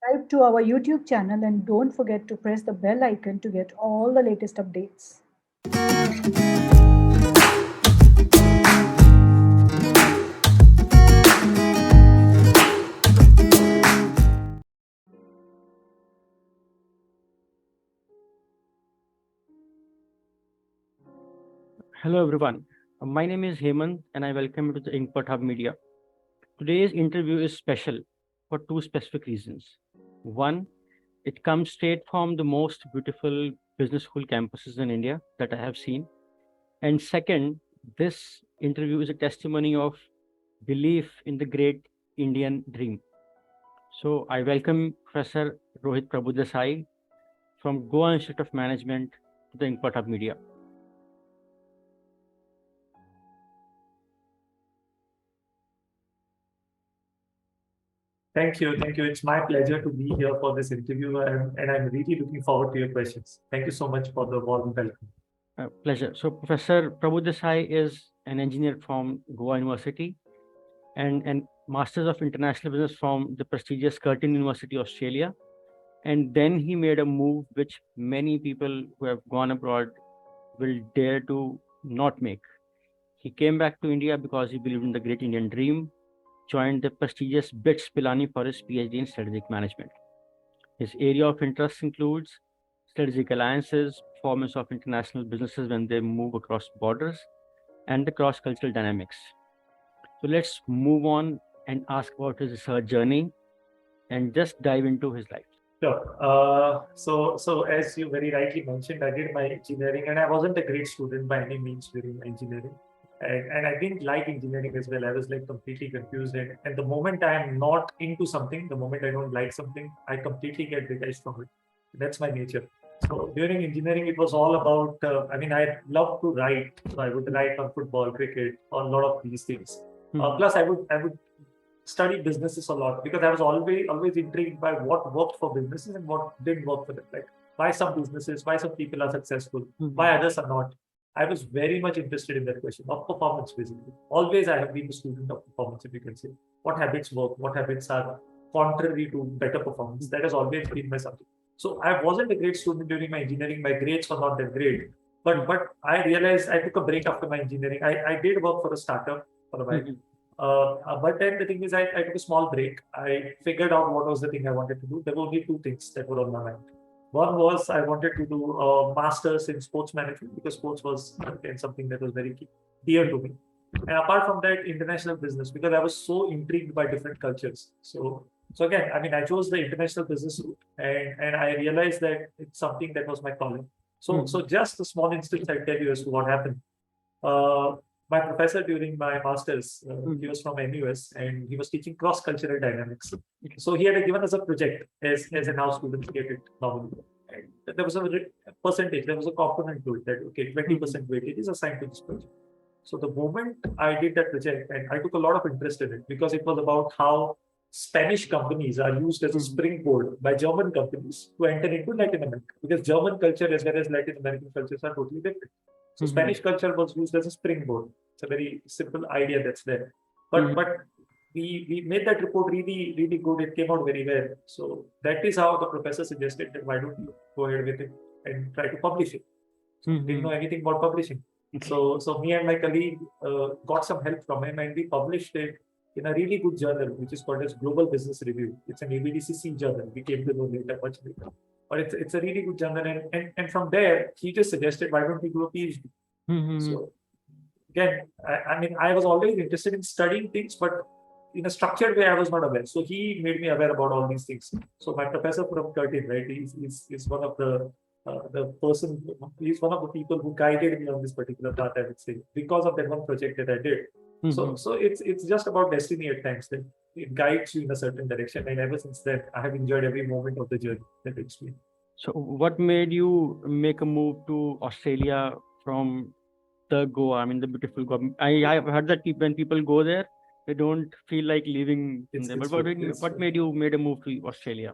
Subscribe to our YouTube channel and don't forget to press the bell icon to get all the latest updates. Hello everyone. My name is Hemant and I welcome you to the Inkpothub media. Today's interview is special for two specific reasons. One, it comes straight from the most beautiful business school campuses in India that I have seen. And second, this interview is a testimony of belief in the great Indian dream. So I welcome Professor Rohit Prabhudesai from Goa Institute of Management to the Inkpothub media. Thank you. Thank you. It's my pleasure to be here for this interview, and I'm really looking forward to your questions. Thank you so much for the warm welcome. Pleasure. So Professor Prabhudesai is an engineer from Goa University and Masters of International Business from the prestigious Curtin University, Australia. And then he made a move which many people who have gone abroad will dare to not make. He came back to India because he believed in the great Indian dream, joined the prestigious BITS Pilani for his Ph.D. in strategic management. His area of interest includes strategic alliances, performance of international businesses when they move across borders, and the cross-cultural dynamics. So let's move on and ask about his research journey and just dive into his life. Sure. So as you very rightly mentioned, I did my engineering, and I wasn't a great student by any means during my engineering. And I didn't like engineering as well. I was like completely confused. And the moment I am not into something, the moment I don't like something, I completely get detached from it. That's my nature. So during engineering, it was all about, I love to write. So I would write on football, cricket, on a lot of these things. Plus, I would study businesses a lot because I was always intrigued by what worked for businesses and what didn't work for them. Like why some businesses, why some people are successful, why others are not. I was very much interested in that question of performance, basically. Always I have been a student of performance, if you can say. What habits work, what habits are contrary to better performance. That has always been my subject. So I wasn't a great student during my engineering. My grades were not that great. But I realized I took a break after my engineering. I did work for a startup for a while. But then the thing is, I took a small break. I figured out what was the thing I wanted to do. There were only two things that were on my mind. One was I wanted to do a master's in sports management because sports was again something that was very dear to me. And apart from that, international business because I was so intrigued by different cultures. So again, I chose the international business route, and I realized that it's something that was my calling. So just a small instance I'll tell you as to what happened. Uh, my professor during my master's, he was from NUS and he was teaching cross-cultural dynamics. So he had given us a project as an house students get it normally. And there was a percentage, there was a component to it that, okay, 20% weightage is assigned to this project. So the moment I did that project, and I took a lot of interest in it because it was about how Spanish companies are used as a springboard by German companies to enter into Latin America because German culture as well as Latin American cultures are totally different. So Spanish culture was used as a springboard. It's a very simple idea that's there. But we made that report really good. It came out very well. So that is how the professor suggested that why don't you go ahead with it and try to publish it. So didn't know anything about publishing. So me and my colleague got some help from him and we published it in a really good journal, which is called as Global Business Review. It's an ABDCC journal. We came to know later, much later. But it's a really good journal. And from there, he just suggested, why don't we do a PhD? So again, I was always interested in studying things, but in a structured way, I was not aware. So he made me aware about all these things. So my professor from Curtin, right, is one of the person, he's one of the people who guided me on this particular path, I would say, because of that one project that I did. So it's just about destiny at times that it guides you in a certain direction. And ever since then, I have enjoyed every moment of the journey that it's been. So what made you make a move to Australia from the Goa? I mean, the beautiful Goa. I've heard that when people go there, they don't feel like leaving in there. But what made you made a move to Australia?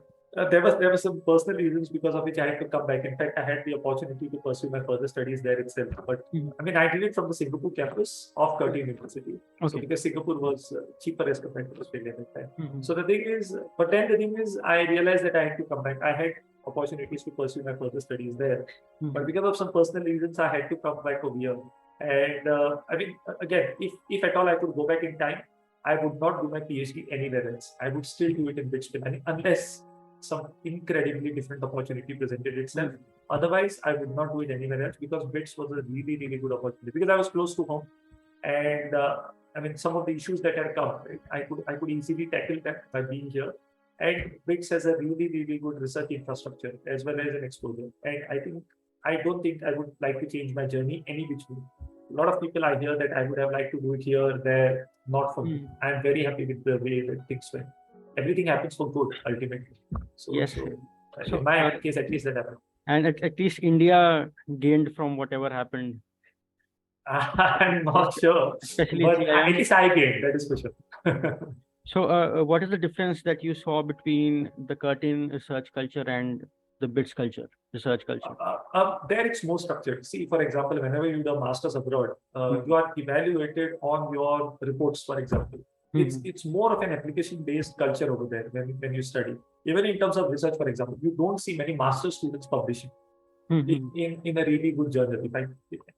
There were some personal reasons because of which I had to come back. In fact, I had the opportunity to pursue my further studies there itself. But I mean, I did it from the Singapore campus of Curtin University. So because Singapore was cheaper as compared to Australia at that time. So the thing is, but then the thing is, I realized that I had to come back. I had opportunities to pursue my further studies there, but because of some personal reasons, I had to come back over here. And I mean, again, if at all I could go back in time, I would not do my PhD anywhere else. I would still do it in Pilani unless some incredibly different opportunity presented itself. Otherwise, I would not do it anywhere else because BITS was a really, really good opportunity because I was close to home, and I mean some of the issues that had come, right, I could easily tackle that by being here. And BITS has a really, really good research infrastructure as well as an exposure. And I don't think I would like to change my journey any which way. A lot of people I hear that I would have liked to do it here, there, not for me. I'm very happy with the way that things went. Everything happens for good ultimately. So, Yes. So in my case, at least that happened. And at least India gained from whatever happened. I'm not sure, Especially but GIM. at least I gained, that is for sure. So what is the difference that you saw between the Curtin research culture and the BITS culture, research culture? There it's more structured. See, for example, whenever you do a master's abroad, you are evaluated on your reports, for example. It's more of an application-based culture over there when you study. Even in terms of research, for example, you don't see many master students publishing in a really good journal.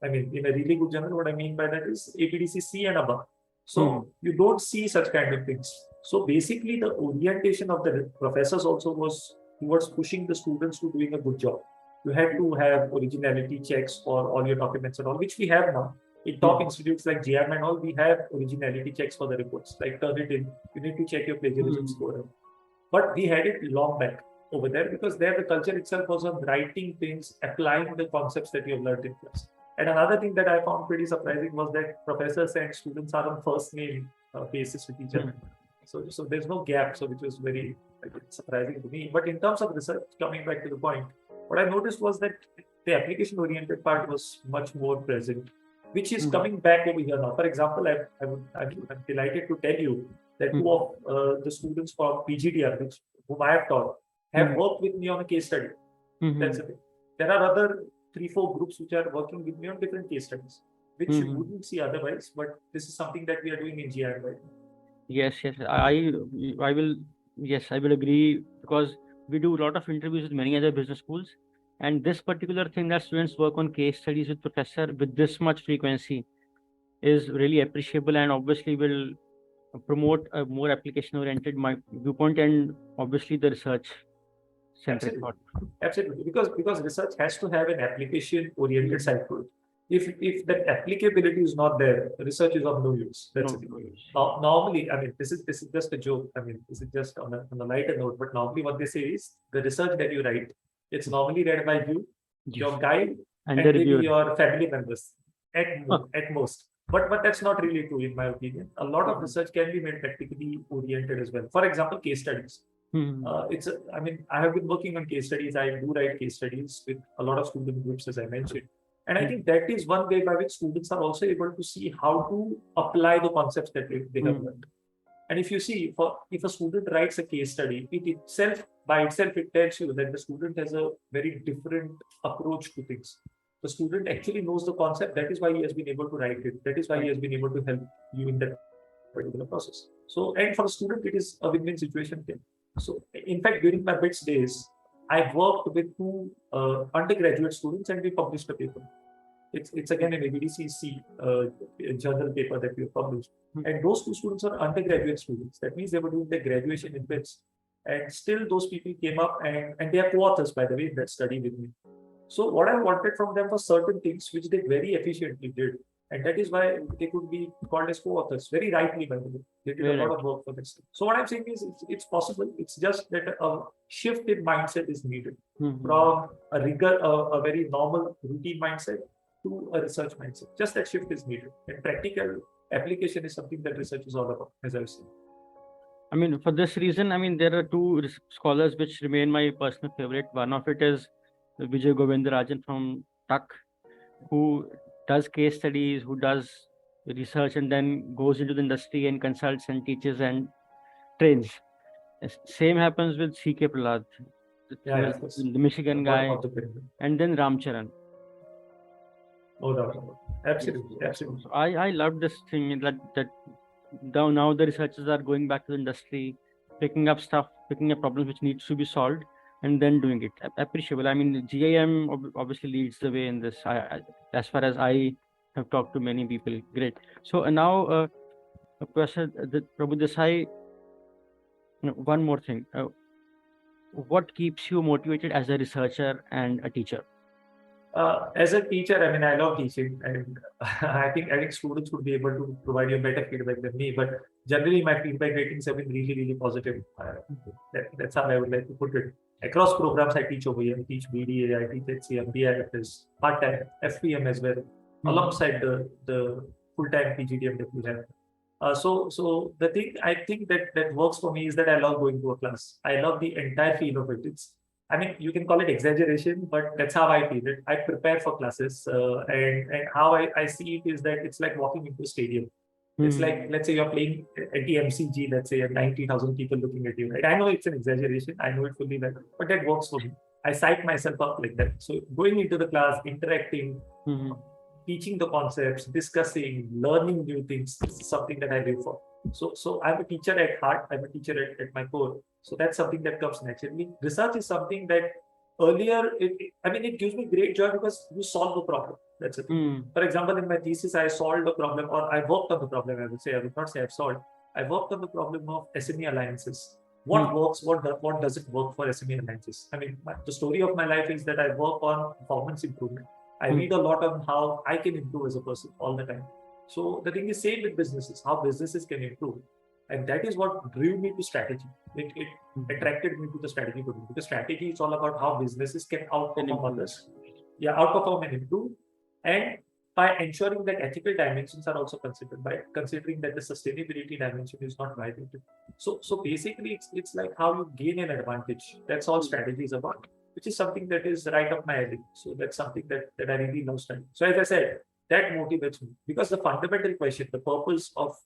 I mean, in a really good journal, what I mean by that is APDC C and above. So you don't see such kind of things. So basically, the orientation of the professors also was towards pushing the students to doing a good job. You had to have originality checks for all your documents and all, which we have now. In top institutes like GIM and all, we have originality checks for the reports. Like turn it in, you need to check your plagiarism score. But we had it long back over there because there the culture itself was on writing things, applying the concepts that you have learned in class. And another thing that I found pretty surprising was that professors and students are on first name basis with each other. So there's no gap, so which was very surprising to me. But in terms of research, coming back to the point, what I noticed was that the application-oriented part was much more present, which is coming back over here now. For example, I'm delighted to tell you that two of the students for PGDR, whom I have taught, have worked with me on a case study. That's the thing. There are other 3-4 groups which are working with me on different case studies, which you wouldn't see otherwise. But this is something that we are doing in GIM right now. Yes. I will. Yes, I will agree because we do a lot of interviews with many other business schools, and this particular thing that students work on case studies with professor with this much frequency is really appreciable, and obviously will promote a more application-oriented viewpoint and obviously the research-centric thought. Absolutely, because research has to have an application-oriented side to it. If that applicability is not there, research is of no use. That's it. Normally, I mean, this is just a joke. I mean, this is just on a lighter note. But normally, what they say is the research that you write, it's normally read by you, your guide, and maybe your family members at most. But that's not really true in my opinion. A lot of research can be made practically oriented as well. For example, case studies. I mean, I have been working on case studies. I do write case studies with a lot of student groups, as I mentioned. And I think that is one way by which students are also able to see how to apply the concepts that they have learned. And if you see, if a student writes a case study, by itself, it tells you that the student has a very different approach to things. The student actually knows the concept. That is why he has been able to write it. That is why he has been able to help you in that particular process. So, and for a student, it is a win-win situation. So, in fact, during my BITS days, I worked with 2 undergraduate students and we published a paper. It's again an ABDCC journal paper that we have published. And those 2 students are undergraduate students. That means they were doing their graduation in BITS. And still those people came up and they are co-authors, by the way, in that study with me. So what I wanted from them was certain things which they very efficiently did. And that is why they could be called as co-authors, very rightly, by the way. They did a lot of work for this. So what I'm saying is it's possible. It's just that a shift in mindset is needed from a rigor, a very normal routine mindset to a research mindset. Just that shift is needed. And practical application is something that research is all about, as I've said. I mean, for this reason, I mean, there are 2 scholars which remain my personal favorite. One of it is Vijay Govindarajan from TUC, who does case studies, who does research and then goes into the industry and consults and teaches and trains. Same happens with C.K. Prahlad, Yeah, of course. the Michigan The bottom guy, of the pyramid. and then Ramcharan. No doubt about it. Absolutely, Yes. absolutely. So I love this thing that now the researchers are going back to the industry, picking up stuff, picking up problems which needs to be solved, and then doing it. Appreciable. I mean, GIM obviously leads the way in this. As far as I have talked to many people, great. So now, Professor Prabhudesai, one more thing. What keeps you motivated as a researcher and a teacher? As a teacher, I mean, I love teaching, and I think students would be able to provide you better feedback than me. But generally, my feedback ratings have been really, really positive. That's how I would like to put it. Across programs I teach over here, I teach BDA, I teach HCM, BIFS, part-time, FPM as well, alongside the full-time PGDM that we have. So the thing I think that works for me is that I love going to a class. I love the entire feel of it. I mean, you can call it exaggeration, but that's how I feel it. I prepare for classes, and how I see it is that it's like walking into a stadium. It's like, let's say you're playing at the MCG, let's say, at 90,000 people looking at you, right? I know it's an exaggeration. I know it fully well, but that works for me. I psych myself up like that. So going into the class, interacting, teaching the concepts, discussing, learning new things, this is something that I live for. So I'm a teacher at heart. I'm a teacher at my core. So that's something that comes naturally. Research is something that earlier, it gives me great joy because you solve a problem. That's it. For example, in my thesis, I solved a problem, or I worked on the problem, I would say. I would not say I've solved. I worked on the problem of SME alliances. What works, what doesn't work for SME alliances? I mean, the story of my life is that I work on performance improvement. I read a lot on how I can improve as a person all the time. So the thing is same with businesses, how businesses can improve. And that is what drew me to strategy. It attracted me to the strategy domain, because strategy is all about how businesses can outperform others. Yeah, outperform and improve. And by ensuring that ethical dimensions are also considered, by considering that the sustainability dimension is not violated. So basically it's like how you gain an advantage. That's all strategy is about, which is something that is right up my alley. So that's something that I really love studying. So as I said, that motivates me, because the fundamental question, the purpose of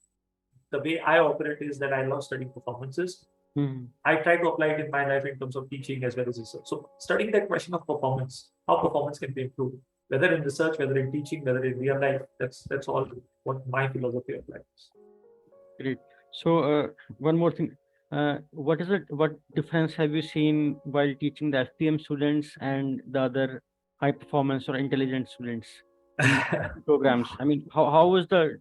the way I operate is that I love studying performances. I try to apply it in my life in terms of teaching as well as research. So studying that question of performance, how performance can be improved, whether in research, whether in teaching, whether in real life, that's all what my philosophy of life is. Great. So one more thing. What difference have you seen while teaching the FPM students and the other high performance or intelligent students in programs? I mean, how is the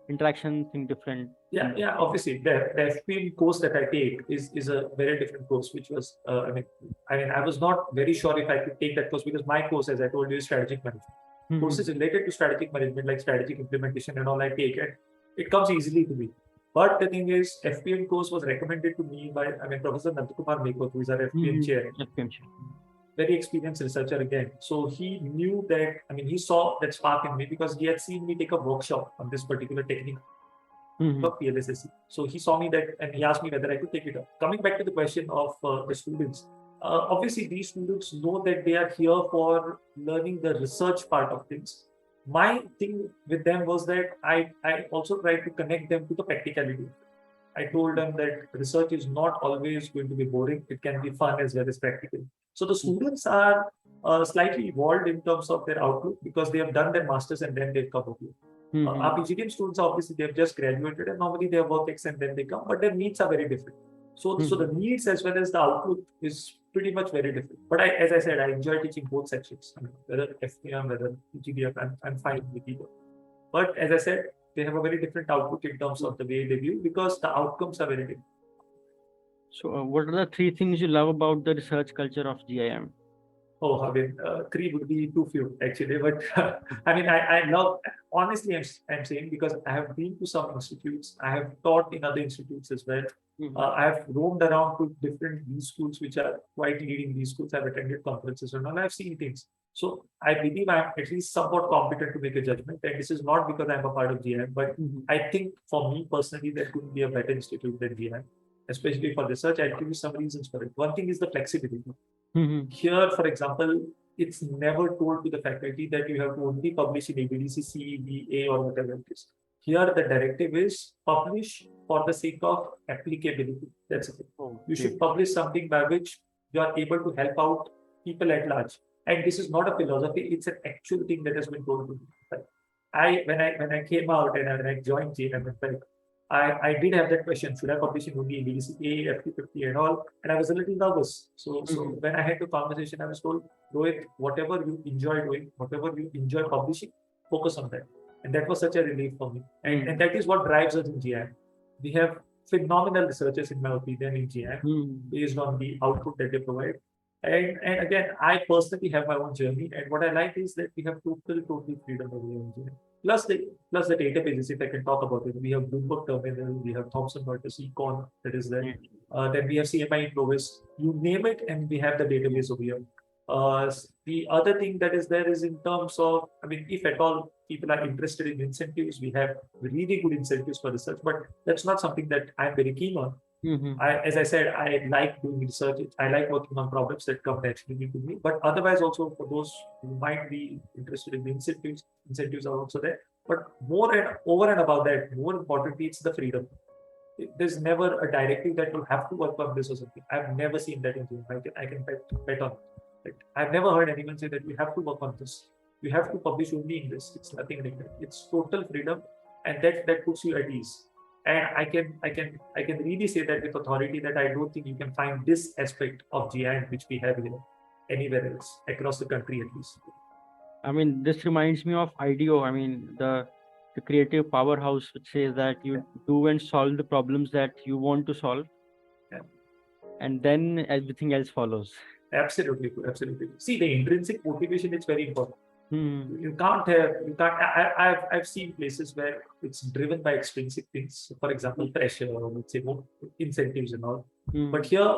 interaction thing different? Yeah. Obviously, the FPM course that I take is a very different course, which was I was not very sure if I could take that course, because my course, as I told you, is strategic management. Courses related to strategic management, like strategic implementation and all, I take it. It comes easily to me. But the thing is, FPM course was recommended to me by Professor Nandakumar Mekot, who is our FPM chair. Very experienced researcher again. So he knew that, he saw that spark in me, because he had seen me take a workshop on this particular technique of PLSSC. So he saw me that, and he asked me whether I could take it up. Coming back to the question of the students, obviously these students know that they are here for learning the research part of things. My thing with them was that I also tried to connect them to the practicality. I told them that research is not always going to be boring. It can be fun as well as practical. So the students are slightly evolved in terms of their outlook, because they have done their masters and then they've come up here. Our PGDM students, obviously, they've just graduated and normally they have work ex and then they come, but their needs are very different. So the needs as well as the outlook is pretty much very different. But as I said, I enjoy teaching both sections. Whether FPM, whether PGDM, I'm fine with either. But as I said, they have a very different outlook in terms of the way they view, because the outcomes are very different. So what are the three things you love about the research culture of GIM? Oh, three would be too few actually, but I love, honestly, I'm saying, because I have been to some institutes, I have taught in other institutes as well. I have roamed around to different B schools, which are quite leading B schools. I've attended conferences and all. I've seen things. So I believe I'm at least somewhat competent to make a judgment. And this is not because I'm a part of GIM, but I think for me personally, there couldn't be a better institute than GIM, especially for research. I'll give you some reasons for it. One thing is the flexibility. Here, for example, it's never told to the faculty that you have to only publish in ABDC, CE, BA, or whatever it is. Here, the directive is publish for the sake of applicability. That's it. Oh, You should great. publish something by which you are able to help out people at large. And this is not a philosophy; it's an actual thing that has been told to me. When I came out and when I joined GIM, I did have that question: should I publish in only BDCA, FT50, and all? And I was a little nervous. So when I had the conversation, I was told, Rohit, whatever you enjoy doing, whatever you enjoy publishing, focus on that. And that was such a relief for me. And that is what drives us in GIM. We have phenomenal researchers, in my opinion, in GIM based on the output that they provide. And again, I personally have my own journey. And what I like is that we have total freedom over here in GIM. Plus the databases, if I can talk about it, we have Bloomberg Terminal, we have Thomson Reuters Econ that is there. Then we have CMI Provis, you name it, and we have the database over here. The other thing that is there is in terms of, I mean, if at all people are interested in incentives, we have really good incentives for research, but that's not something that I'm very keen on. As I said, I like doing research. I like working on problems that come naturally to me. But otherwise, also for those who might be interested in the incentives are also there. But over and above that, more importantly, it's the freedom. There's never a directive that you have to work on this or something. I've never seen that in GIM. I can bet on it. I've never heard anyone say that you have to work on this. You have to publish only in this. It's nothing like that. It's total freedom, and that puts you at ease. And I can really say that with authority that I don't think you can find this aspect of GIM which we have here anywhere else across the country at least. I mean, this reminds me of IDEO. I mean, the creative powerhouse, which says that you do and solve the problems that you want to solve, and then everything else follows. Absolutely. See, the intrinsic motivation is very important. You can't have. I've seen places where it's driven by extrinsic things. For example, pressure, or let's say more incentives and all. But here,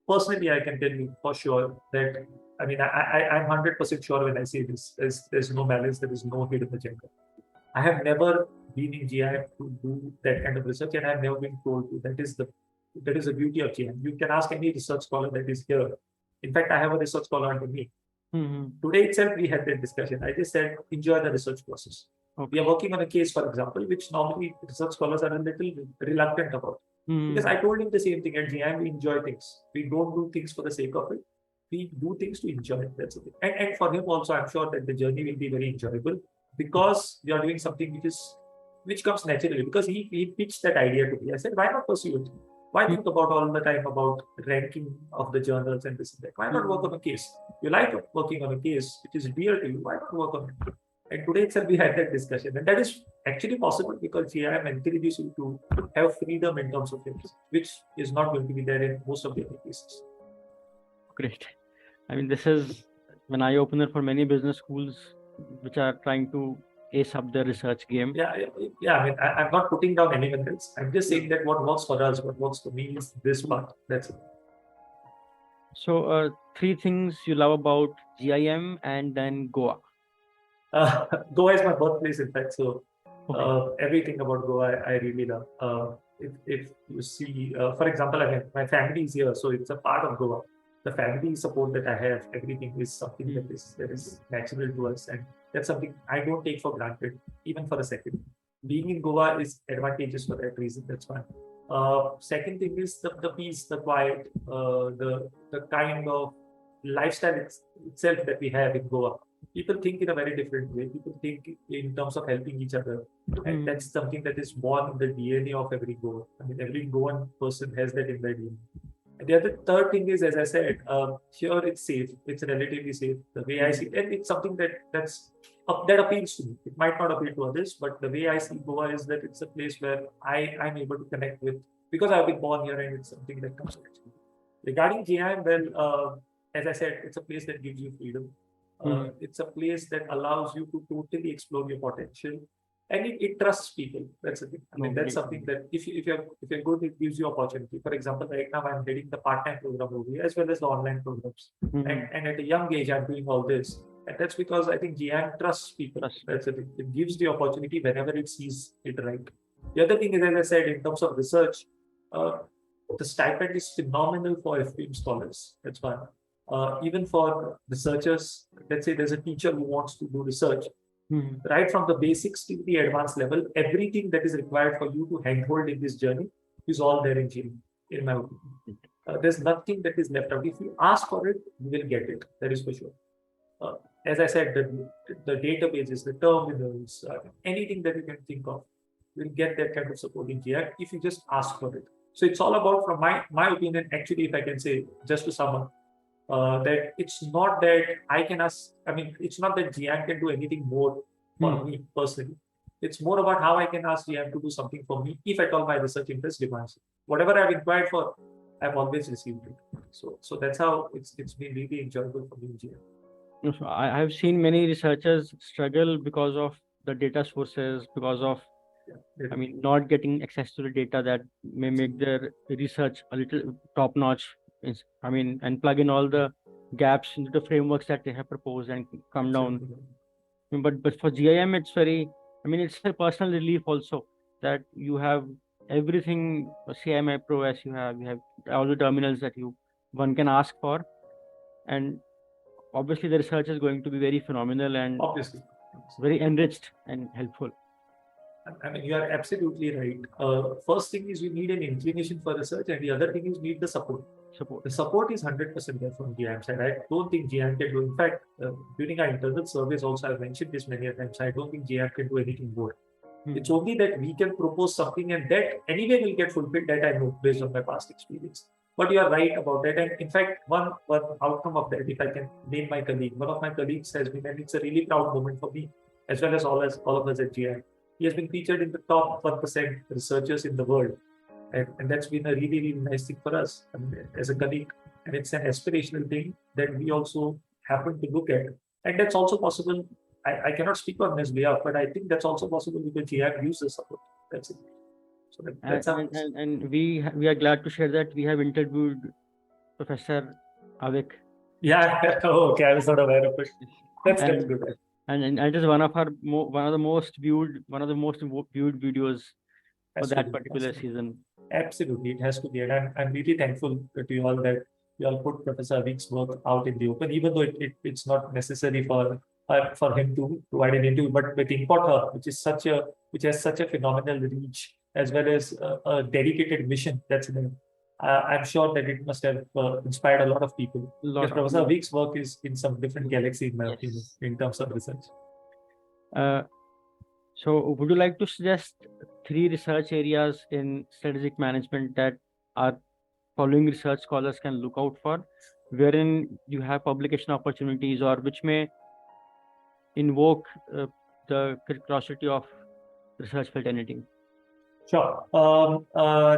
personally, I can tell you for sure that I mean I'm 100% sure when I say this. There's no malice. There is no hidden agenda. I have never been in GIM to do that kind of research, and I've never been told to. That is the beauty of GIM. You can ask any research scholar that is here. In fact, I have a research scholar under me. Today itself, we had that discussion. I just said, enjoy the research process. Okay. We are working on a case, for example, which normally research scholars are a little reluctant about. Because I told him the same thing at GIM, we enjoy things. We don't do things for the sake of it. We do things to enjoy it. That's it. And for him also, I'm sure that the journey will be very enjoyable because we are doing something which comes naturally. Because he pitched that idea to me. I said, why not pursue it? Why think about all the time about ranking of the journals and this and that? Why not work on a case? You like working on a case which is dear to you. Why not work on it? And today itself we had that discussion, and that is actually possible because GIM encourages you to have freedom in terms of things, which is not going to be there in most of the other cases. Great. I mean, this is an eye opener for many business schools which are trying to ace up the research game. Yeah. I mean, I'm not putting down anyone else. I'm just saying that what works for us, what works for me is this part. That's it. So, 3 things you love about GIM and then Goa. Goa is my birthplace, in fact. So everything about Goa, I really love. If you see, for example, my family is here, so it's a part of Goa. The family support that I have, everything is something that is natural to us, and that's something I don't take for granted, even for a second. Being in Goa is advantageous for that reason. That's one. Second thing is the peace, the quiet, the kind of lifestyle itself that we have in Goa. People think in a very different way. People think in terms of helping each other, and that's something that is born in the DNA of every Goan. I mean, every Goan person has that in their DNA. And the third thing is, as I said, here it's safe. It's relatively safe. The way I see it, and it's something that appeals to me. It might not appeal to others, but the way I see Goa is that it's a place where I'm able to connect with, because I've been born here, and it's something that comes naturally. Regarding GIM, well, as I said, it's a place that gives you freedom. It's a place that allows you to totally explore your potential, and it trusts people. That's the thing. I mean, that's something that if you're good, it gives you opportunity. For example, right now I'm heading the part-time program over here as well as the online programs, and at a young age I'm doing all this, and that's because I think GIM trusts people. That's the thing. It gives the opportunity whenever it sees it right. The other thing is, as I said, in terms of research, the stipend is phenomenal for FPM scholars. That's one. Even for researchers, let's say there's a teacher who wants to do research, right from the basics to the advanced level, everything that is required for you to handhold in this journey is all there in GIM, in my opinion. There's nothing that is left out. If you ask for it, you will get it. That is for sure. As I said, the databases, the terminals, anything that you can think of, will get that kind of support in GIM if you just ask for it. So it's all about, from my opinion, actually, if I can say, just to sum up, that it's not that I can ask, I mean, it's not that GIM can do anything more for me personally. It's more about how I can ask GIM to do something for me if at all my research interest demands it. Whatever I've inquired for, I've always received it. So that's how it's been really enjoyable for me in GIM. So I have seen many researchers struggle because of the data sources, because of, I mean, not getting access to the data that may make their research a little top notch. I mean, and plug in all the gaps into the frameworks that they have proposed and come down. But for GIM, it's very, I mean, it's a personal relief also that you have everything CMI Pro as you have all the terminals that one can ask for, and obviously the research is going to be very phenomenal and obviously very enriched and helpful. I mean, you are absolutely right. First thing is you need an inclination for research, and the other thing is you need the support. The support is 100% there from GIM side. I don't think GIM can do. In fact, during our internal surveys also, I've mentioned this many times. I don't think GIM can do anything more. It's only that we can propose something, and that anyway will get fulfilled. That I know based on my past experience. But you are right about that. And in fact, one outcome of that, if I can name my colleague, one of my colleagues has been, and it's a really proud moment for me, as well as all of us at GIM. He has been featured in the top 1% researchers in the world. And that's been a really, really nice thing for us, I mean, as a colleague. And it's an aspirational thing that we also happen to look at. And that's also possible. I cannot speak on his behalf, but I think that's also possible because GIM uses support. That's it. So that's and we are glad to share that we have interviewed Professor Avik. Yeah. Oh, okay. I was not aware of it. That's good. And it is one of the most viewed videos for that particular season. Absolutely, it has to be, and I'm really thankful to you all that you all put Professor Avik's work out in the open, even though it's not necessary for him to provide an interview. But with Inkpothub, which has such a phenomenal reach, as well as a dedicated mission that's there, I'm sure that it must have inspired a lot of people. Because Professor Avik's work is in some different galaxy, in my opinion, in terms of research. So would you like to suggest 3 research areas in strategic management that our following research scholars can look out for, wherein you have publication opportunities or which may invoke the curiosity of research fraternity? Sure.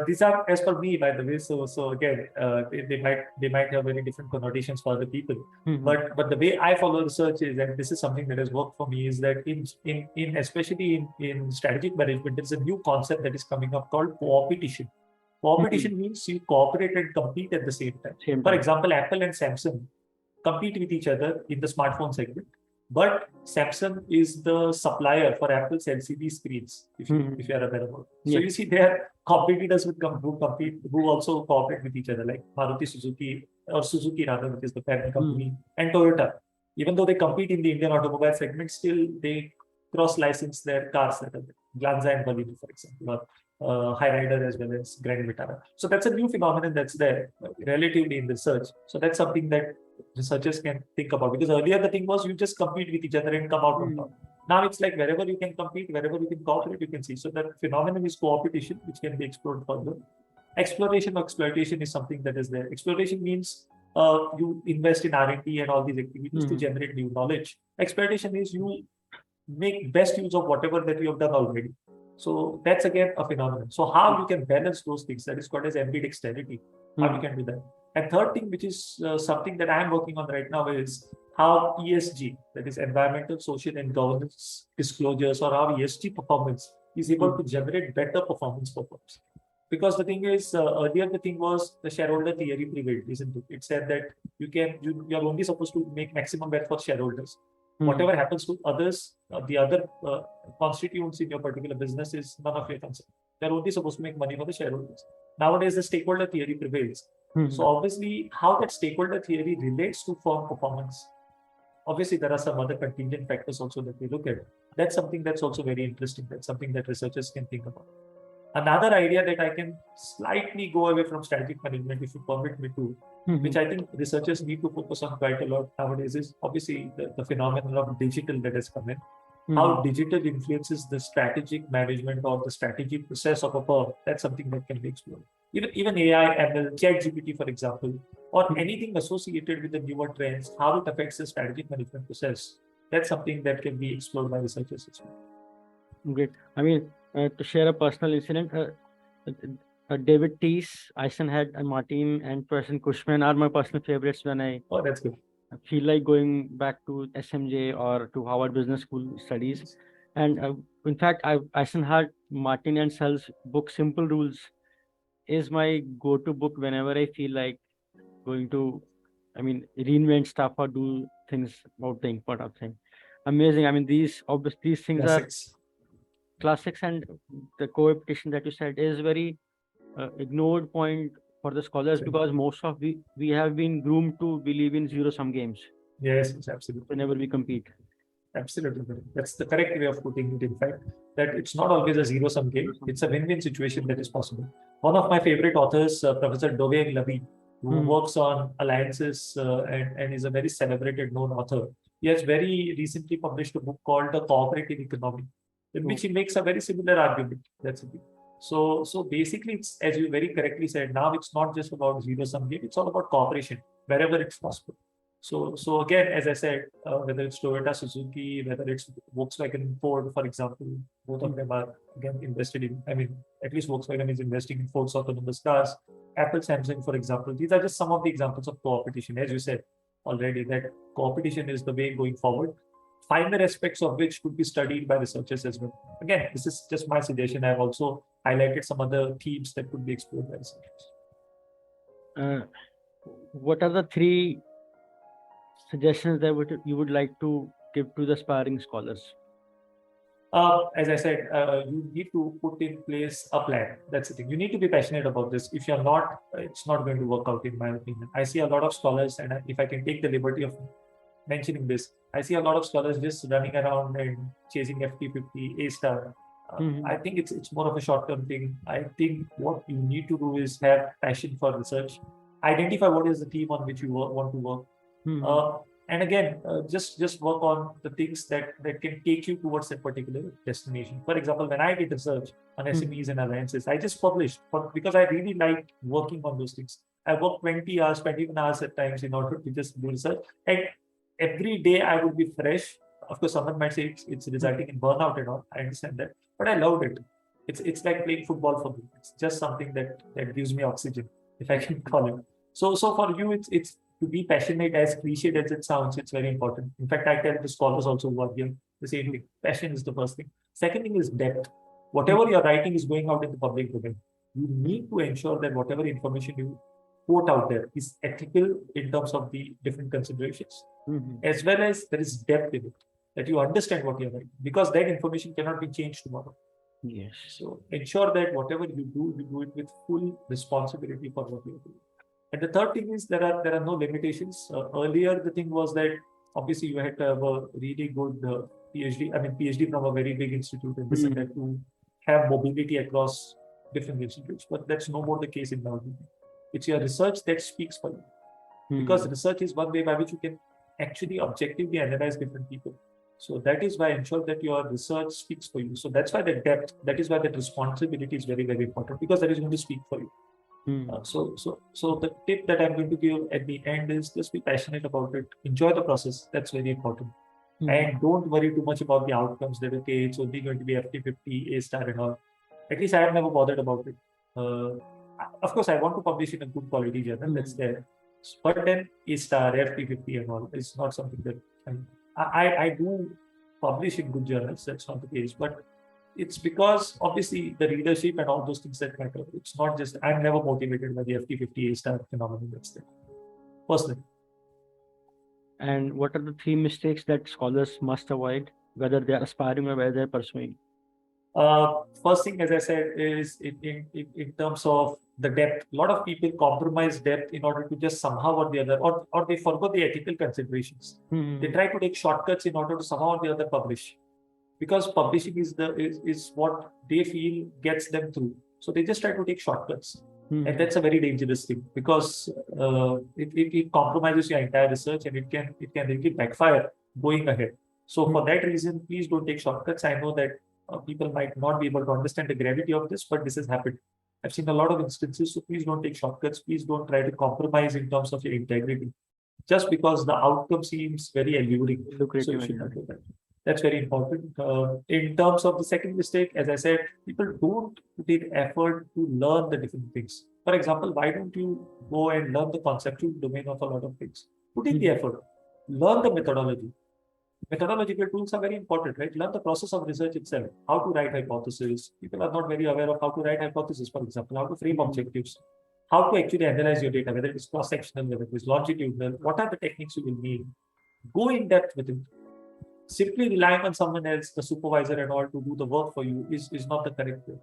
These are as per me, by the way. So again, they might have very different connotations for other people. But the way I follow research is, and this is something that has worked for me, is that in especially in strategic management, there's a new concept that is coming up called co-opetition. Co-opetition means you cooperate and compete at the same time. For example, Apple and Samsung compete with each other in the smartphone segment. But Samsung is the supplier for Apple's LCD screens, if you are aware about it. So you see their competitors who also cooperate with each other, like Suzuki, which is the parent company, and Toyota. Even though they compete in the Indian automobile segment, still they cross-license their cars, that are Glanza and Baleno, for example, or Hyrider as well as Grand Vitara. So that's a new phenomenon that's there relatively in research. So that's something that researchers can think about, because earlier the thing was you just compete with each other and come out on top. Now it's like wherever you can compete, wherever you can cooperate, you can see. So that phenomenon is co-opetition, which can be explored further. Exploration or exploitation is something that is there. Exploration means you invest in R&D and all these activities to generate new knowledge. Exploitation is you make best use of whatever that you have done already. So that's again a phenomenon. So how you can balance those things, that is called as ambidexterity. How you can do that. And third thing, which is something that I'm working on right now, is how ESG, that is environmental, social, and governance disclosures, or how ESG performance is able to generate better performance for firms. Because the thing is, earlier the thing was the shareholder theory prevailed, isn't it? It said that you are only supposed to make maximum wealth for shareholders. Whatever happens to others, the other constituents in your particular business is none of your concern. They're only supposed to make money for the shareholders. Nowadays, the stakeholder theory prevails. So obviously, how that stakeholder theory relates to firm performance. Obviously, there are some other contingent factors also that we look at. That's something that's also very interesting. That's something that researchers can think about. Another idea that I can slightly go away from strategic management, if you permit me to, which I think researchers need to focus on quite a lot nowadays, is obviously the phenomenon of digital that has come in. How digital influences the strategic management or the strategic process of a firm. That's something that can be explored. Even AI, ML, ChatGPT, for example, or anything associated with the newer trends, how it affects the strategic management process. That's something that can be explored by researchers as well. Great. I mean, to share a personal incident, David Teese, Eisenhead, and Martin, and Person Cushman are my personal favorites when I that's good. feel like going back to SMJ or to Harvard Business School studies. And in fact, Eisenhardt, Martin, and Sell's book Simple Rules is my go-to book whenever I feel like going to, reinvent stuff or do things about the Inkpothub thing. Amazing. I mean, these things Classics. are classics, and the cooptation that you said is very ignored point for the scholars, because most of we have been groomed to believe in zero-sum games. Yes, absolutely. Whenever we compete. Absolutely. That's the correct way of putting it, in fact, that it's not always a zero-sum game. It's a win-win situation that is possible. One of my favorite authors, Professor Dovey Lavi, who works on alliances and is a very celebrated known author. He has very recently published a book called The Cooperative Economy, in which he makes a very similar argument. That's it. So basically, it's, as you very correctly said, now it's not just about zero-sum game, it's all about cooperation wherever it's possible. So again, as I said, whether it's Toyota, Suzuki, whether it's Volkswagen, Ford, for example, both of them are again invested in, at least Volkswagen is investing in Ford's autonomous cars. Apple, Samsung, for example, these are just some of the examples of cooperation. As you said already, that cooperation is the way going forward. Finer aspects of which could be studied by researchers as well. Again, this is just my suggestion. I've also highlighted some other themes that could be explored by researchers. What are the three suggestions that you would like to give to the aspiring scholars? As I said, you need to put in place a plan. That's the thing. You need to be passionate about this. If you're not, it's not going to work out, in my opinion. I see a lot of scholars, and if I can take the liberty of mentioning this, I see a lot of scholars just running around and chasing FT50, A star. I think it's more of a short-term thing. I think what you need to do is have passion for research, identify what is the theme on which you want to work, and again, just work on the things that can take you towards that particular destination. For example, when I did research on SMEs and alliances, I just published because I really like working on those things. I work 20 hours, 21 hours at times in order to just do research, and every day I would be fresh. Of course, someone might say it's resulting in burnout and all. I understand that, but I loved it. It's like playing football for me. It's just something that gives me oxygen, if I can call it. So for you, it's to be passionate, as cliched as it sounds, it's very important. In fact, I tell the scholars also who are here the same thing. Passion is the first thing. Second thing is depth. Whatever you're writing is going out in the public domain. You need to ensure that whatever information you quote out there is ethical in terms of the different considerations, as well as there is depth in it, that you understand what you're writing, because that information cannot be changed tomorrow. Yes. So ensure that whatever you do it with full responsibility for what you're doing. And the third thing is there are no limitations. Earlier, the thing was that obviously you had to have a really good PhD. PhD from a very big institute, and this and that to have mobility across different institutes. But that's no more the case in now. It's your research that speaks for you, because research is one way by which you can actually objectively analyze different people. So that is why ensure that your research speaks for you. So that's why the depth, that is why that responsibility is very, very important, because that is going to speak for you. So the tip that I'm going to give at the end is just be passionate about it. Enjoy the process. That's very important. And don't worry too much about the outcomes that, okay, it's only going to be FT50, A star and all. At least I have never bothered about it. Of course, I want to publish in a good quality journal. That's there. But then A star, FT50 and all is not something that I do publish in good journals. That's not the case. But it's because obviously the readership and all those things that matter. It's not just, I'm never motivated by the FT50 A star phenomenon. That's there. Personally. And what are the three mistakes that scholars must avoid, whether they are aspiring or whether they're pursuing? First thing, as I said, is in terms of the depth. A lot of people compromise depth in order to just somehow or the other, or they forget the ethical considerations. They try to take shortcuts in order to somehow or the other publish. because publishing is what they feel gets them through. So they just try to take shortcuts. And that's a very dangerous thing, because it compromises your entire research, and it can really backfire going ahead. So for that reason, please don't take shortcuts. I know that people might not be able to understand the gravity of this, but this has happened. I've seen a lot of instances. So please don't take shortcuts. Please don't try to compromise in terms of your integrity, just because the outcome seems very alluring. So you should not do that. That's very important. In terms of the second mistake, as I said, people don't take effort to learn the different things. For example, why don't you go and learn the conceptual domain of a lot of things? Put in the effort. Learn the methodology. Methodological tools are very important, right? Learn the process of research itself, how to write hypotheses. People are not very aware of how to write hypotheses, for example, how to frame objectives, how to actually analyze your data, whether it is cross-sectional, whether it is longitudinal, what are the techniques you will need. Go in depth with it. Simply relying on someone else, the supervisor and all, to do the work for you is not the correct way.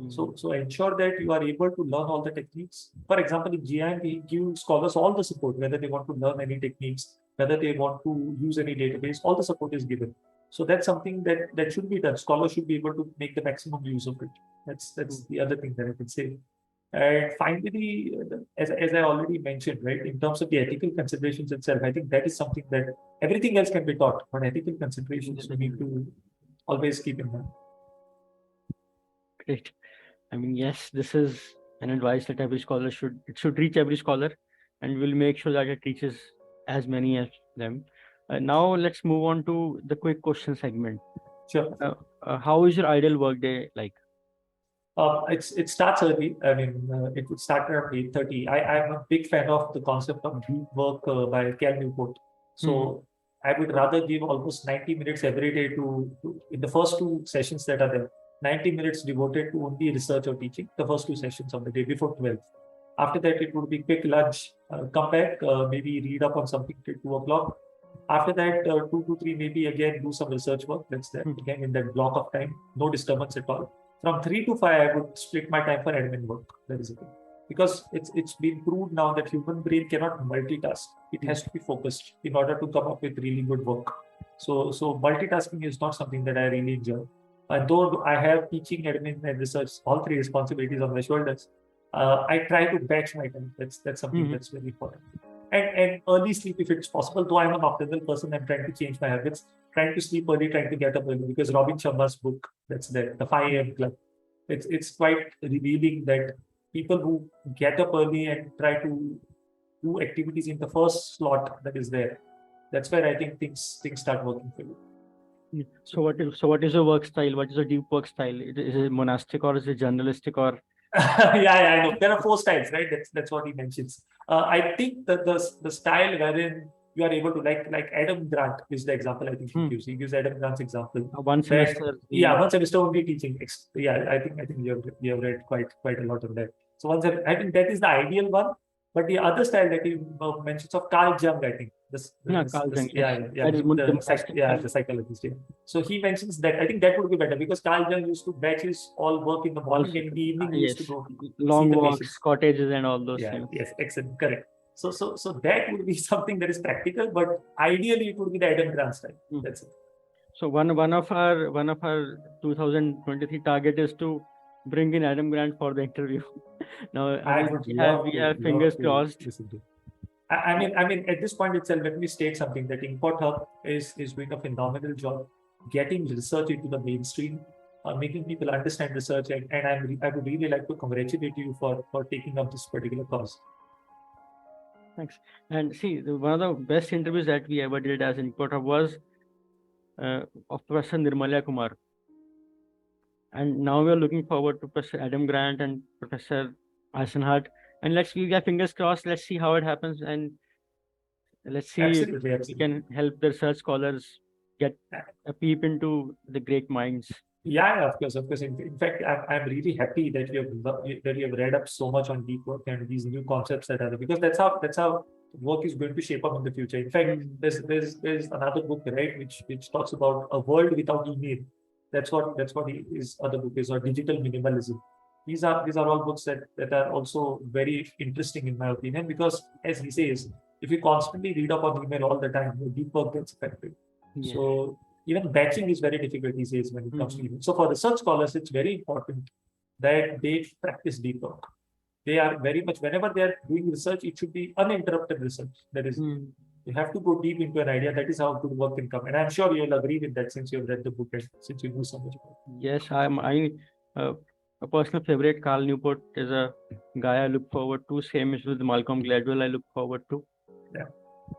So ensure that you are able to learn all the techniques. For example, in GIM, we give scholars all the support, whether they want to learn any techniques, whether they want to use any database, all the support is given. So that's something that should be done. Scholars should be able to make the maximum use of it. That's the other thing that I can say. And finally, as I already mentioned, right, in terms of the ethical considerations itself, I think that is something that everything else can be taught, but ethical considerations we need to always keep in mind. Great. I mean, yes, this is an advice that every scholar should reach every scholar, and we'll make sure that it reaches as many as them. Now let's move on to the quick question segment. Sure. How is your ideal workday like? It starts early. I mean, it would start around 8:30. I'm a big fan of the concept of deep work by Cal Newport. So I would rather give almost 90 minutes every day to in the first two sessions that are there. 90 minutes devoted to only research or teaching, the first two sessions of the day before 12. After that, it would be quick lunch, come back, maybe read up on something till 2 o'clock. After that, 2 to 3, maybe again do some research work. That's that. Again, in that block of time, no disturbance at all. From 3 to 5, I would split my time for admin work. That is the thing. Because it's been proved now that human brain cannot multitask. It has to be focused in order to come up with really good work. So multitasking is not something that I really enjoy. And though I have teaching, admin, and research, all three responsibilities on my shoulders, I try to batch my time. That's something that's very important. And early sleep if it's possible. Though I'm a nocturnal person, I'm trying to change my habits. Trying to sleep early, trying to get up early. Because Robin Sharma's book, that's there, the 5 a.m. club. It's quite revealing that people who get up early and try to do activities in the first slot that is there, that's where I think things start working for you. So what is your work style? What is your deep work style? Is it monastic or is it journalistic or? Yeah, I know. There are 4 styles, right? That's what he mentions. I think that the style wherein you are able to like Adam Grant is the example I think he gives. He gives Adam Grant's example. One semester. One semester only teaching. Yeah, I think you have read quite a lot of that. So I think that is the ideal one. But the other style that he mentions of Carl Jung, I think. The psychologist. Yeah. So he mentions that. I think that would be better because Carl Jung used to batch his all work in the morning and in the evening he used to go long walks, cottages, and all those things. Yes, excellent, correct. So that would be something that is practical, but ideally it would be the Adam Grant style. That's it. So one of our 2023 target is to bring in Adam Grant for the interview. Now we have fingers crossed. I mean, at this point itself, let me state something that Inkpothub is doing a phenomenal job getting research into the mainstream, making people understand research, and I would really like to congratulate you for taking up this particular cause. Thanks. And see, one of the best interviews that we ever did as Inkpothub was of Professor Nirmalya Kumar. And now we are looking forward to Professor Adam Grant and Professor Eisenhardt. And we get fingers crossed. Let's see how it happens, and let's see if we can help the research scholars get a peep into the great minds. Yeah, of course. In fact, I'm really happy that you have read up so much on deep work and these new concepts that are there, because that's how work is going to shape up in the future. In fact, there's another book, right, which talks about a world without email. That's what his other book is, or digital minimalism. These are all books that are also very interesting in my opinion, because as he says, if you constantly read up on email all the time, your deep work gets affected. Yeah. So even batching is very difficult these days when it comes to email. So for research scholars, it's very important that they practice deep work. They are very much, whenever they are doing research, it should be uninterrupted research. That is, you have to go deep into an idea. That is how good work can come. And I'm sure you'll agree with that since you've read the book and since you know so much about it. Yes, a personal favorite, Carl Newport, is a guy I look forward to. Same is with Malcolm Gladwell, I look forward to. Yeah.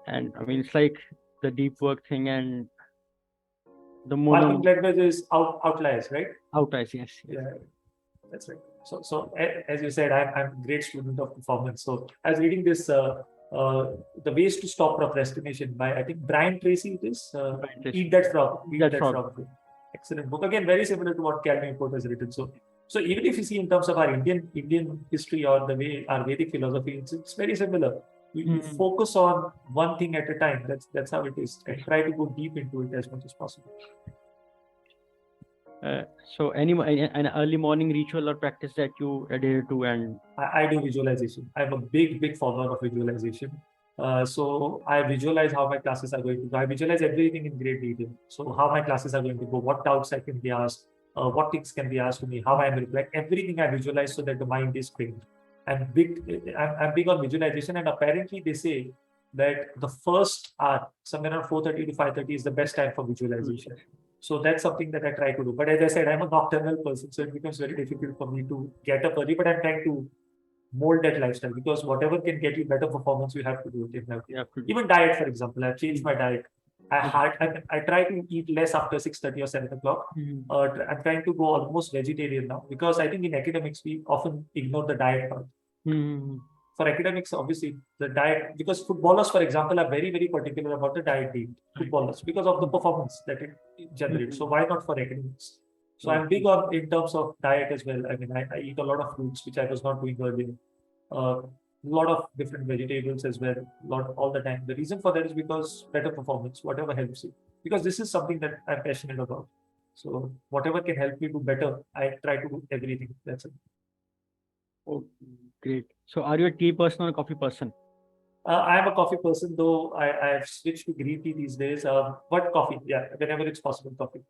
And I mean, it's like the deep work thing and the Malcolm Gladwell is outliers, right? Outliers, yes. Yeah, that's right. So as you said, I'm a great student of performance. So I was reading this, The Ways to Stop Procrastination by, I think, Brian Tracy. It is Eat That Frog. Eat That Frog. Excellent book. Again, very similar to what Cal Newport has written. So even if you see in terms of our Indian history or the way our Vedic philosophy, it's very similar. You focus on one thing at a time. That's how it is. And try to go deep into it as much as possible. So an early morning ritual or practice that you adhere to? And I do visualization. I'm a big follower of visualization. So I visualize how my classes are going to go. I visualize everything in great detail. So how my classes are going to go, what doubts I can be asked, what things can be asked to me, how I am replying. Everything I visualize so that the mind is trained. I'm big on visualization, and apparently they say that the first hour, somewhere around 4:30 to 5:30, is the best time for visualization. So that's something that I try to do. But as I said, I'm a nocturnal person, so it becomes very difficult for me to get up early. But I'm trying to mold that lifestyle, because whatever can get you better performance, you have to do it. Even diet, for example, I've changed my diet. I try to eat less after 6:30 or 7 o'clock. I'm trying to go almost vegetarian now, because I think in academics we often ignore the diet part. For academics, obviously, the diet, because footballers, for example, are very particular about the diet they eat. Footballers, because of the performance that it generates. So why not for academics? So I'm big on in terms of diet as well. I mean, I eat a lot of fruits, which I was not doing earlier. A lot of different vegetables as well, all the time. The reason for that is because better performance, whatever helps you. Because this is something that I'm passionate about. So whatever can help me do better, I try to do everything. That's it. Oh, great. So are you a tea person or a coffee person? I am a coffee person, though I have switched to green tea these days. But coffee, yeah, whenever it's possible, coffee.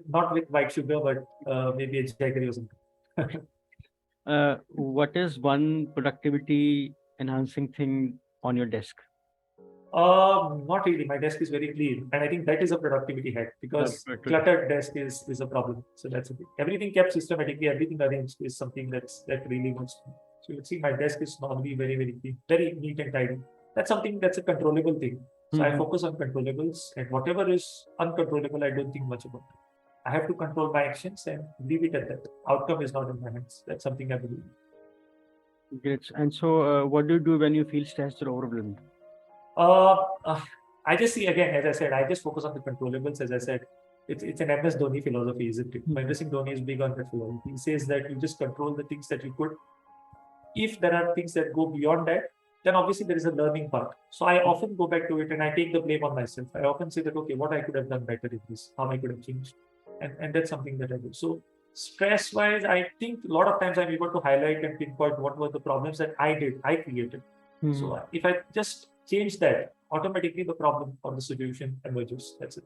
Not with white sugar, but maybe a jaggery or something. What is one productivity enhancing thing on your desk? Not really. My desk is very clean, and I think that is a productivity hack, because cluttered desk is a problem. So that's a thing. Everything kept systematically, everything arranged is something that really works. So you'll see my desk is normally very clean, very neat and tidy. That's something that's a controllable thing. So I focus on controllables, and whatever is uncontrollable, I don't think much about it. I have to control my actions and leave it at that. Outcome is not in my hands. That's something I believe. Great. And so what do you do when you feel stressed or overwhelmed? I just see, again, as I said, I just focus on the controllables. As I said, it's an MS Dhoni philosophy, isn't it? Mahendra Singh Dhoni is big on that philosophy. He says that you just control the things that you could. If there are things that go beyond that, then obviously there is a learning part. So I often go back to it and I take the blame on myself. I often say that, okay, what I could have done better in this, how I could have changed. And that's something that I do. So stress-wise, I think a lot of times I'm able to highlight and pinpoint what were the problems that I created. So if I just change that, automatically the problem or the solution emerges. That's it.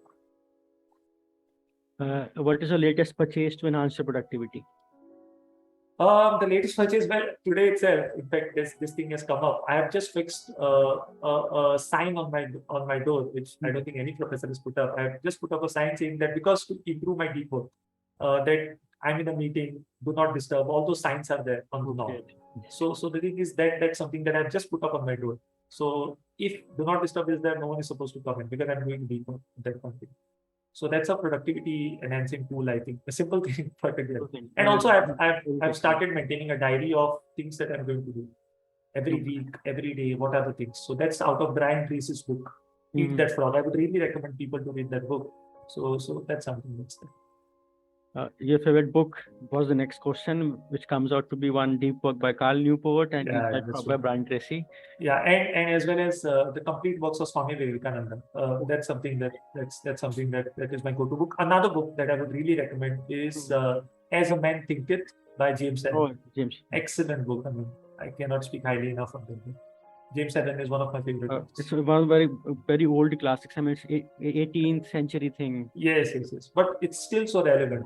What is the latest purchase to enhance your productivity? The latest purchase, well, today itself, in fact, this thing has come up. I have just fixed a sign on my door, which I don't think any professor has put up. I have just put up a sign saying that, because to improve my deep work, that I'm in a meeting, do not disturb. All those signs are there on do not. So the thing is that that's something that I've just put up on my door. So if do not disturb is there, no one is supposed to come in, because I'm doing deep work, that kind of thing. So that's a productivity enhancing tool, I think. A simple thing, but again. And also I've started maintaining a diary of things that I'm going to do every week, every day. What are the things? So that's out of Brian Tracy's book, Eat That Frog. I would really recommend people to read that book. So that's something that's there. Your favorite book was the next question, which comes out to be one deep work by Carl Newport and by Brian Tracy. Yeah, and as well as the complete works of Swami Vivekananda. That's something that is my go-to book. Another book that I would really recommend is As a Man Thinketh by James. Oh, James. Excellent book. I mean, I cannot speak highly enough of that book. James Allen is one of my favorite books. It's one of very old classics. I mean, it's 18th century thing. Yes. But it's still so relevant.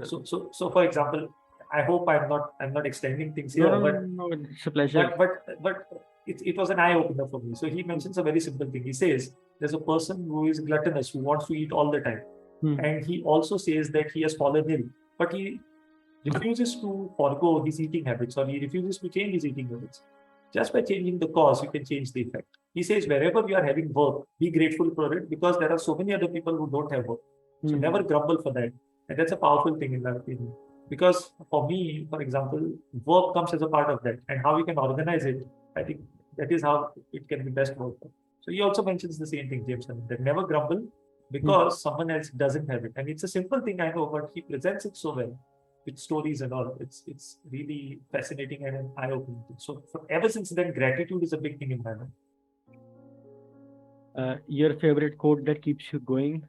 So for example, I hope I'm not extending things here, No, it's a pleasure. but it was an eye opener for me. So he mentions a very simple thing. He says there's a person who is gluttonous, who wants to eat all the time, and he also says that he has fallen ill, but he refuses to forego his eating habits, or he refuses to change his eating habits. Just by changing the cause, you can change the effect. He says wherever you are having work, be grateful for it, because there are so many other people who don't have work. So never grumble for that. And that's a powerful thing in my opinion. Because for me, for example, work comes as a part of that. And how we can organize it, I think that is how it can be best worked. So he also mentions the same thing, James, that never grumble because someone else doesn't have it. And it's a simple thing, I know, but he presents it so well with stories and all. It's really fascinating and an eye-opening. So ever since then, gratitude is a big thing in my life. Your favorite quote that keeps you going?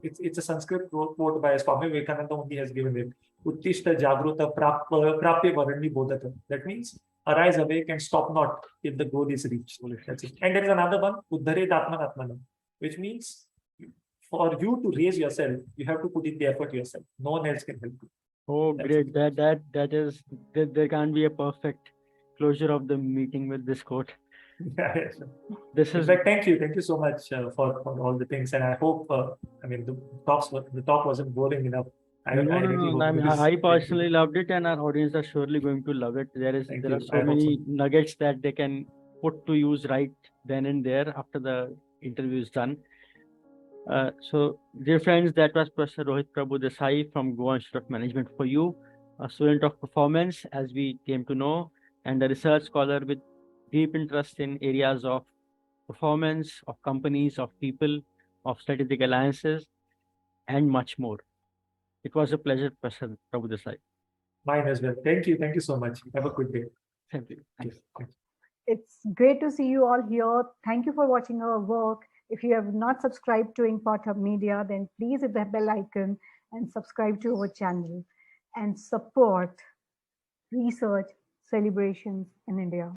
It's a Sanskrit quote by Swami Vivekananda. Only has given it. Uttishta Jagruta Prapya Varani Bodhata. That means arise, awake, and stop not till the goal is reached. That's it. And there is another one, Uddharet Atman Atmanam, which means for you to raise yourself, you have to put in the effort yourself. No one else can help you. Oh, great! That is there can't be a perfect closure of the meeting with this quote. Yes. This is. Thank you so much for all the things, and I hope I mean the talk wasn't boring enough. I personally loved it, and our audience are surely going to love it. There are so many nuggets that they can put to use right then and there after the interview is done. So, dear friends, that was Professor Rohit Prabhudesai from Goa Institute of Management for you, a student of performance, as we came to know, and a research scholar with deep interest in areas of performance, of companies, of people, of strategic alliances, and much more. It was a pleasure, Professor Prabhudesai. Mine as well. Thank you so much. Have a good day. Thank you. It's great to see you all here. Thank you for watching our work. If you have not subscribed to Inkpothub Media, then please hit the bell icon and subscribe to our channel and support research celebrations in India.